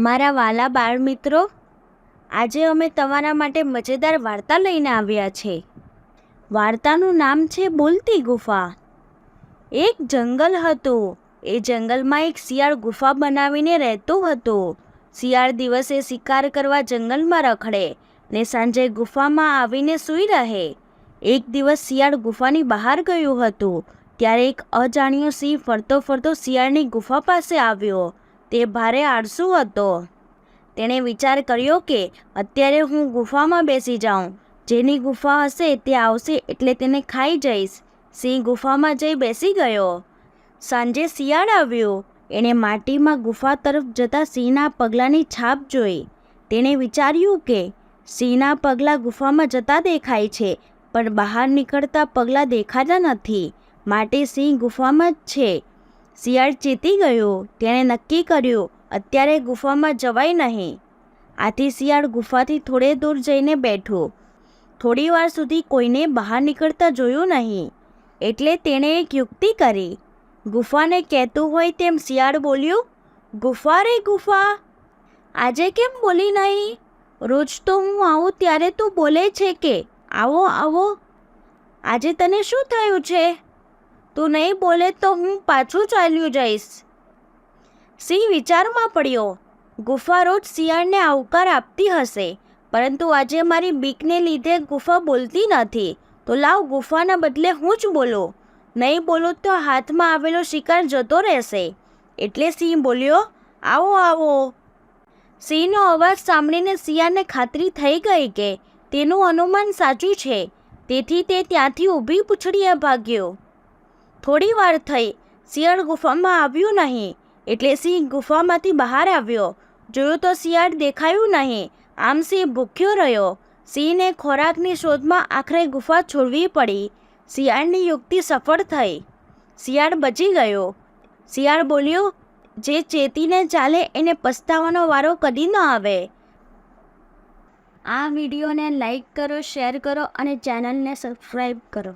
મારા વાલા બાળ મિત્રો, આજે અમે તમારા માટે મજેદાર વાર્તા લઈને આવ્યા છે. વાર્તાનું નામ છે બોલતી ગુફા. એક જંગલ હતું. એ જંગલમાં એક શિયાળ ગુફા બનાવીને રહેતો હતો. શિયાળ દિવસે શિકાર કરવા જંગલમાં રખડે ને સાંજે ગુફામાં આવીને સૂઈ રહે. એક દિવસ શિયાળ ગુફાની બહાર ગયું હતું. ત્યારે એક અજાણ્યો સિંહ ફરતો ફરતો શિયાળની ગુફા પાસે આવ્યો. તે ભારે આળસુ હતો. તેણે વિચાર કર્યો કે અત્યારે હું ગુફામાં બેસી જાઉં. જેની ગુફા હશે તે આવશે એટલે તેને ખાઈ જઈશ. સિંહ ગુફામાં જઈ બેસી ગયો. સાંજે શિયાળ આવ્યો. એણે માટીમાં ગુફા તરફ જતા સિંહના પગલાંની છાપ જોઈ. તેણે વિચાર્યું કે સિંહના પગલાં ગુફામાં જતા દેખાય છે, પણ બહાર નીકળતા પગલાં દેખાતા નથી, માટે સિંહ ગુફામાં જ છે. શિયાળ ચેતી ગયો. તેણે નક્કી કર્યું અત્યારે ગુફામાં જવાય નહીં. આથી શિયાળ ગુફાથી થોડે દૂર જઈને બેઠો. થોડી વાર સુધી કોઈને બહાર નીકળતા જોયું નહીં, એટલે તેણે એક યુક્તિ કરી. ગુફાને કહેતું હોય તેમ શિયાળ બોલ્યું, ગુફા રે ગુફા, આજે કેમ બોલી નહીં? રોજ તો હું આવું ત્યારે તું બોલે છે કે આવો આવો. આજે તને શું થયું છે? તું નહીં બોલે તો હું પાછું ચાલ્યું જઈશ. સિંહ વિચારમાં પડ્યો. ગુફા રોજ શિયાળને આવકાર આપતી હશે, પરંતુ આજે મારી બીકને લીધે ગુફા બોલતી નથી. તો લાવ ગુફાના બદલે હું જ બોલું. નહીં બોલું તો હાથમાં આવેલો શિકાર જતો રહેશે. એટલે સિંહ બોલ્યો, આવો આવો. સિંહનો અવાજ સાંભળીને શિયાળને ખાતરી થઈ ગઈ કે તેનું અનુમાન સાચું છે. તેથી તે ત્યાંથી ઊભી પૂંછડીએ ભાગ્યો. થોડી વાર થઈ. શિયાળ ગુફામાં આવ્યું નહીં, એટલે સિંહ ગુફામાંથી બહાર આવ્યો. જોયું તો શિયાળ દેખાયું નહીં. આમ સિંહ ભૂખ્યો રહ્યો. સિંહને ખોરાકની શોધમાં આખરે ગુફા છોડવી પડી. શિયાળની યુક્તિ સફળ થઈ. શિયાળ બચી ગયો. શિયાળ બોલ્યો, જે ચેતીને ચાલે એને પસ્તાવાનો વારો કદી ન આવે. આ વિડીયોને લાઈક કરો, શેર કરો અને ચેનલને સબસ્ક્રાઈબ કરો.